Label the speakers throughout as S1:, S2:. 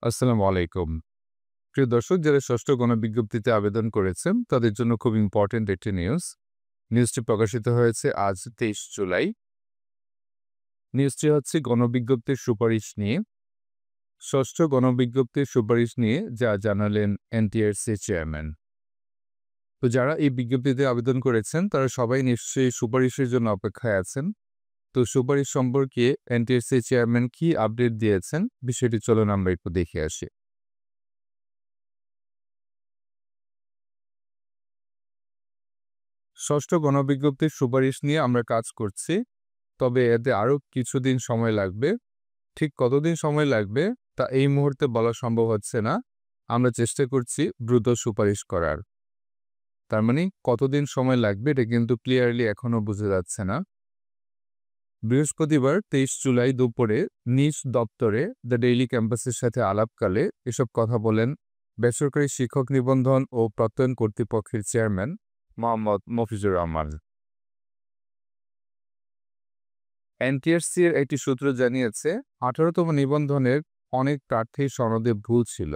S1: আসসালামু আলাইকুম। প্রিয় দর্শক, যারা ষষ্ঠ গণবিজ্ঞপ্তিতে আবেদন করেছেন তাদের জন্য খুব ইম্পর্টেন্ট একটি নিউজ। নিউজটি প্রকাশিত হয়েছে আজ ২৩ জুলাই। নিউজটি হচ্ছে গণবিজ্ঞপ্তির সুপারিশ নিয়ে। ষষ্ঠ গণবিজ্ঞপ্তির সুপারিশ নিয়ে যা জানালেন এনটিআরসি চেয়ারম্যান। তো যারা এই বিজ্ঞপ্তিতে আবেদন করেছেন তারা সবাই নিশ্চয়ই সুপারিশের জন্য অপেক্ষায় আছেন। তো সুপারিশ সম্পর্কে এনটিআরসি চেয়ারম্যান কি আপডেট দিয়েছেন বিষয়টি চলুন আমরা একটু দেখে আসি। ষষ্ঠ গণবিজ্ঞপ্তির সুপারিশ নিয়ে আমরা কাজ করছি, তবে এতে আরও কিছুদিন সময় লাগবে। ঠিক কতদিন সময় লাগবে তা এই মুহূর্তে বলা সম্ভব হচ্ছে না। আমরা চেষ্টা করছি দ্রুত সুপারিশ করার। তার মানে কতদিন সময় লাগবে এটা কিন্তু ক্লিয়ারলি এখনও বোঝা যাচ্ছে না। বৃহস্পতিবার ২৩ জুলাই দুপুরে নিজ দপ্তরে দ্য ডেইলি ক্যাম্পাসের সাথে আলাপকালে এসব কথা বলেন বেসরকারি শিক্ষক নিবন্ধন ও প্রত্যয়ন কর্তৃপক্ষের চেয়ারম্যান মোহাম্মদ মফিজুর রহমান। এনটিআরসি-এর একটি সূত্র জানিয়েছে, ১৮তম নিবন্ধনের অনেক প্রার্থীর সনদে ভুল ছিল।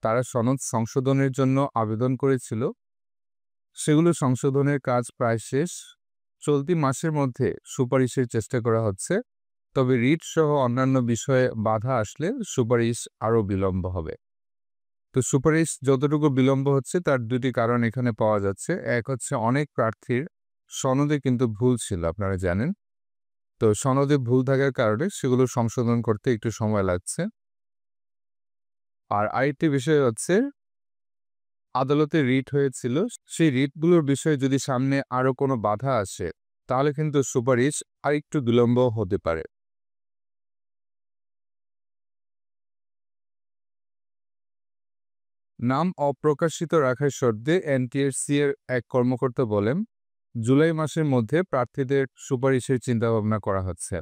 S1: তারা সনদ সংশোধনের জন্য আবেদন করেছিল। সেগুলো সংশোধনের কাজ প্রায় শেষ। চলতি মাসের মধ্যে সুপারিশের চেষ্টা করা হচ্ছে। তবে রিট সহ অন্যান্য বিষয়ে বাধা আসলে সুপারিশ আরও বিলম্ব হবে। তো সুপারিশ যতটুকু বিলম্ব হচ্ছে তার দুটি কারণ এখানে পাওয়া যাচ্ছে। এক হচ্ছে অনেক প্রার্থীর সনদে কিন্তু ভুল ছিল, আপনারা জানেন। তো সনদে ভুল থাকার কারণে সেগুলো সংশোধন করতে একটু সময় লাগছে। আর আরেকটি বিষয় হচ্ছে আদালতে রিট হয়েছিল, সেই রিটগুলোর বিষয়ে যদি সামনে আরও কোনো বাধা আসে তাহলে কিন্তু সুপারিশ আরেকটু বিলম্ব হতে পারে। নাম অপ্রকাশিত রাখার শর্তে এনটিআরসি-এর এক কর্মকর্তা বলেন, জুলাই মাসের মধ্যে প্রার্থীদের সুপারিশের চিন্তাভাবনা করা হচ্ছে।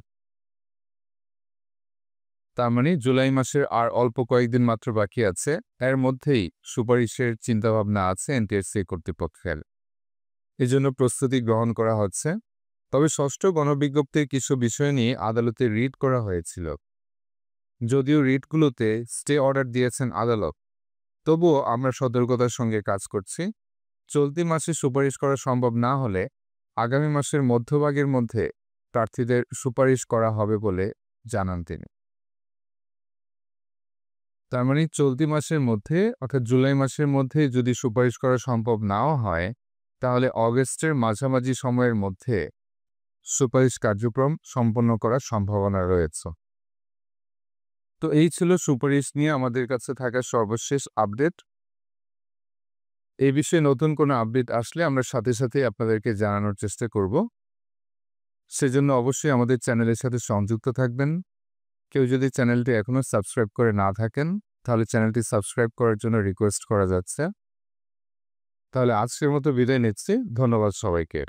S1: তার মানে জুলাই মাসের আর অল্প কয়েকদিন মাত্র বাকি আছে। এর মধ্যেই সুপারিশের চিন্তাভাবনা আছে এনটিআরসি কর্তৃপক্ষের। এজন্য প্রস্তুতি গ্রহণ করা হচ্ছে। তবে ষষ্ঠ গণবিজ্ঞপ্তির কিছু বিষয় নিয়ে আদালতে রিট করা হয়েছিল। যদিও রিটগুলোতে স্টে অর্ডার দিয়েছেন আদালত, তবুও আমরা সতর্কতার সঙ্গে কাজ করছি। চলতি মাসে সুপারিশ করা সম্ভব না হলে আগামী মাসের মধ্যভাগের মধ্যে প্রার্থীদের সুপারিশ করা হবে বলে জানান তিনি। তার মানে চলতি মাসের মধ্যে অর্থাৎ জুলাই মাসের মধ্যে যদি সুপারিশ করা সম্ভব নাও হয় তাহলে অগস্টের মাঝামাঝি সময়ের মধ্যে সুপারিশ কার্যক্রম সম্পন্ন করার সম্ভাবনা রয়েছে। তো এই ছিল সুপারিশ নিয়ে আমাদের কাছে থাকা সর্বশেষ আপডেট। এই বিষয়ে নতুন কোনো আপডেট আসলে আমরা সাথে সাথে আপনাদেরকে জানানোর চেষ্টা করব। সেজন্য অবশ্যই আমাদের চ্যানেলের সাথে সংযুক্ত থাকবেন। কেউ যদি চ্যানেলটি এখনও সাবস্ক্রাইব করে না থাকেন তাহলে চ্যানেলটি সাবস্ক্রাইব করার জন্য রিকোয়েস্ট করা যাচ্ছে। তাহলে আজকের মতো বিদায় নিচ্ছি। ধন্যবাদ সবাইকে।